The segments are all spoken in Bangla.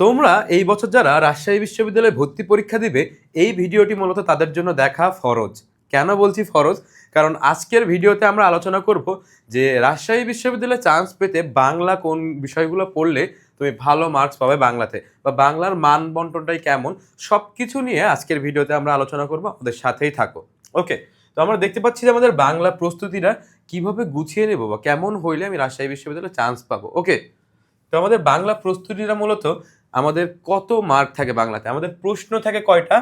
তোমরা এই বছর যারা রাজশাহী বিশ্ববিদ্যালয়ে ভর্তি পরীক্ষা দিবে, এই ভিডিওটি মূলত তাদের জন্য দেখা ফরজ। কেন বলছি ফরজ? কারণ আজকের ভিডিওতে আমরা আলোচনা করব যে রাজশাহী বিশ্ববিদ্যালয়ে চান্স পেতে বাংলা কোন বিষয়গুলো পড়লে তুমি ভালো মার্কস পাবে বাংলাতে, বা বাংলার মান বন্টনটাই কেমন, সব কিছু নিয়ে আজকের ভিডিওতে আমরা আলোচনা করব। আমাদের সাথেই থাকো। ওকে, তো আমরা দেখতে পাচ্ছি যে আমাদের বাংলা প্রস্তুতিটা কিভাবে গুছিয়ে নেব বা কেমন হইলে আমি রাজশাহী বিশ্ববিদ্যালয়ে চান্স পাবো। ওকে, তো আমাদের বাংলা প্রস্তুতিটা মূলত আমাদের কত মার্ক থাকে বাংলাতে, আমাদের প্রশ্ন থাকে কয়টা?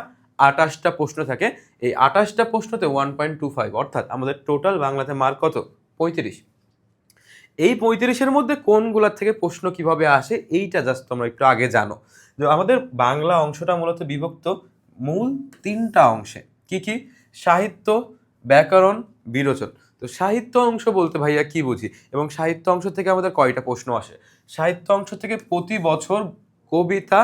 28টা প্রশ্ন থাকে। এই 28টা প্রশ্নতে 1.25, অর্থাৎ আমাদের টোটাল বাংলাতে মার্ক কত? 35। এই 35-এর মধ্যে কোনগুলোর থেকে প্রশ্ন কিভাবে আসে এইটা জাস্ট তোমরা একটু আগে জানো। যে আমাদের বাংলা অংশটা মূলত বিভক্ত মূল 3টা অংশে। কি কি? সাহিত্য, ব্যাকরণ, বিরোচন। তো সাহিত্য অংশ বলতে ভাইয়া কি বুঝি, এবং সাহিত্য অংশ থেকে আমাদের কয়টা প্রশ্ন আসে? সাহিত্য অংশ থেকে প্রতি বছর কবিতা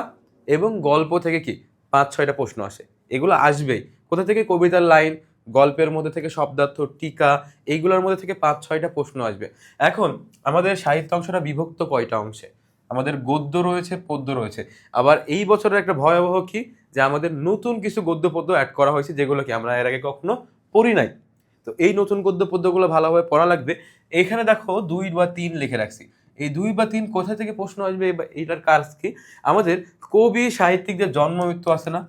এবং গল্প থেকে কি 5-6টা প্রশ্ন আসে। এগুলো আসবেই। কোথা থেকে? কবিতার লাইন, গল্পের মধ্যে থেকে শব্দার্থ, টিকা, এইগুলোর মধ্যে থেকে 5-6টা প্রশ্ন আসবে। এখন আমাদের সাহিত্য অংশটা বিভক্ত কয়টা অংশে? আমাদের গদ্য রয়েছে, পদ্য রয়েছে। আবার এই বছরের একটা ভয়াবহ কি, যে আমাদের নতুন কিছু গদ্য পদ্য অ্যাড করা হয়েছে, যেগুলো কি আমরা এর আগে কখনো পড়ি নাই। তো এই নতুন গদ্য পদ্যগুলো ভালোভাবে পড়া লাগবে। এখানে দেখো 2 বা 3 লিখে রাখছি। এই 2 বা 3 কোথা থেকে প্রশ্ন আসবে বা এটার কাজ কি? আমাদের কবি সাহিত্যিকদের জন্ম মৃত্যু আছে না,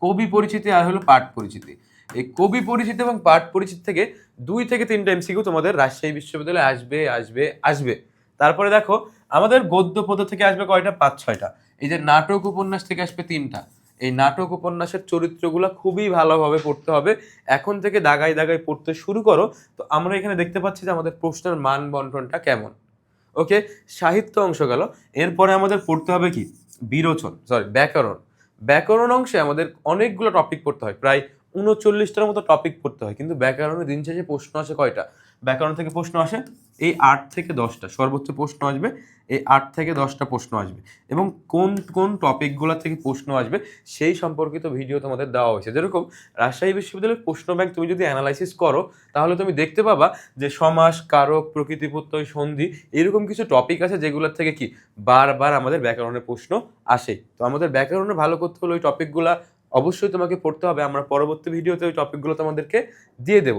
কবি পরিচিতি আর হলো পাঠ পরিচিতি। এই কবি পরিচিতি এবং পাঠ পরিচিতি থেকে 2 থেকে 3টা এমসিকিউ তোমাদের রাজশাহী বিশ্ববিদ্যালয়ে আসবে আসবে আসবে। তারপরে দেখো আমাদের গদ্য পদ্য থেকে আসবে কয়টা? 5-6টা। এই যে নাটক উপন্যাস থেকে আসবে 3টা। এই নাটক উপন্যাসের চরিত্রগুলো খুবই ভালোভাবে পড়তে হবে। এখন থেকে দাগায় দাগায় পড়তে শুরু করো। তো আমরা এখানে দেখতে পাচ্ছি যে আমাদের প্রশ্নের মান বন্টনটা কেমন। ওকে, সাহিত্য অংশ গেল। এরপরে আমাদের পড়তে হবে কি? ব্যাকরণ। ব্যাকরণ অংশে আমাদের অনেকগুলো টপিক পড়তে হয়, প্রায় 39টার মতো টপিক পড়তে হয়। কিন্তু ব্যাকরণের দিন শেষে প্রশ্ন আসে কয়টা? ব্যাকরণ থেকে প্রশ্ন আসে এই 8 থেকে 10টা, সর্বোচ্চ প্রশ্ন আসবে এই 8 থেকে 10টা প্রশ্ন আসবে। এবং কোন কোন টপিকগুলো থেকে প্রশ্ন আসবে সেই সম্পর্কিত ভিডিও তোমাদের দেওয়া হয়েছে। যেরকম রাজশাহী বিশ্ববিদ্যালয়ের প্রশ্ন ব্যাংক তুমি যদি অ্যানালাইসিস করো, তাহলে তুমি দেখতে পাবা যে সমাস, কারক, প্রকৃতি প্রত্যয়, সন্ধি, এরকম কিছু টপিক আছে যেগুলোর থেকে কি বারবার আমাদের ব্যাকরণের প্রশ্ন আসে। তো আমাদের ব্যাকরণে ভালো করতে হলে ওই টপিকগুলো অবশ্যই তোমাকে পড়তে হবে। আমরা পরবর্তী ভিডিওতে ওই টপিকগুলো তোমাদেরকে দিয়ে দেব।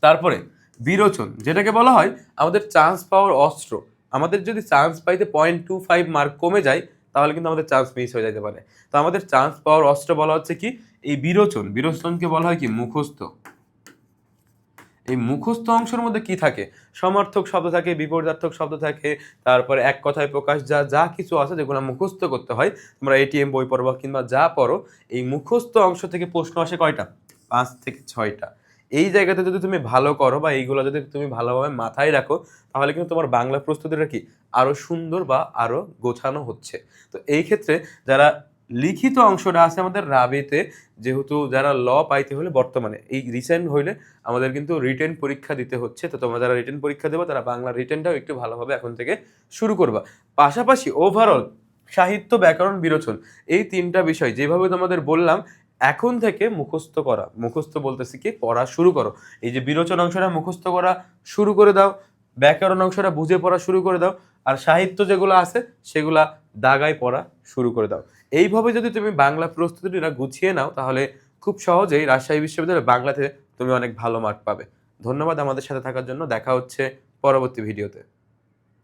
তারপরে বিরোচন, যেটাকে বলা হয় আমাদের চান্স পাওয়ার অস্ত্র। আমাদের যদি চান্স পাইতে 0.25 মার্ক কমে যায়, তাহলে কিন্তু আমাদের চান্স মিস হয়ে যেতে পারে। তো আমাদের চান্স পাওয়ার অস্ত্র বলা হচ্ছে কি? এই বিরোচন। বিরোচনকে বলা হয় কি? মুখস্থ। এই মুখস্থ অংশের মধ্যে কি থাকে? সমার্থক শব্দ থাকে, বিপরীতার্থক শব্দ থাকে, তারপরে এক কথায় প্রকাশ, যা যা কিছু আছে যেগুলো মুখস্থ করতে হয়। তোমরা এটিএম বই পড়ো কিংবা যা পড়ো, এই মুখস্থ অংশ থেকে প্রশ্ন আসে কয়টা? 5 থেকে 6টা। এই জায়গাতে যদি তুমি ভালো করো বা এইগুলো যদি তুমি ভালোভাবে মাথায় রাখো, তাহলে কিন্তু তোমার বাংলা প্রস্তুতিটা কি আরো সুন্দর বা আরো গোছানো হচ্ছে। তো এই ক্ষেত্রে যারা লিখিত অংশটা আছে আমাদের রাবিতে, যেহেতু যারা ল পাইতে হলে বর্তমানে এই রিসেন্ট হইলে আমাদের কিন্তু রিটেন পরীক্ষা দিতে হচ্ছে। তো তোমরা যারা রিটেন পরীক্ষা দেবো তারা বাংলা রিটেনটাও একটু ভালোভাবে এখন থেকে শুরু করবা। পাশাপাশি ওভারঅল সাহিত্য, ব্যাকরণ, বিরোচন, এই 3টা বিষয় যেভাবে তোমাদের বললাম, এখন থেকে মুখস্থ করা, মুখস্থ বলতেছি কি পড়া শুরু করো। এই যে বিরোচন অংশটা মুখস্থ করা শুরু করে দাও, ব্যাকরণ অংশটা বুঝে পড়া শুরু করে দাও, আর সাহিত্য যেগুলো আছে সেগুলা দাগায় পড়া শুরু করে দাও। এইভাবে যদি তুমি বাংলা প্রস্তুতিটা গুছিয়ে নাও, তাহলে খুব সহজেই রাজশাহী বিশ্ববিদ্যালয়ে বাংলাতে তুমি অনেক ভালো মার্ক পাবে। ধন্যবাদ আমাদের সাথে থাকার জন্য। দেখা হচ্ছে পরবর্তী ভিডিওতে।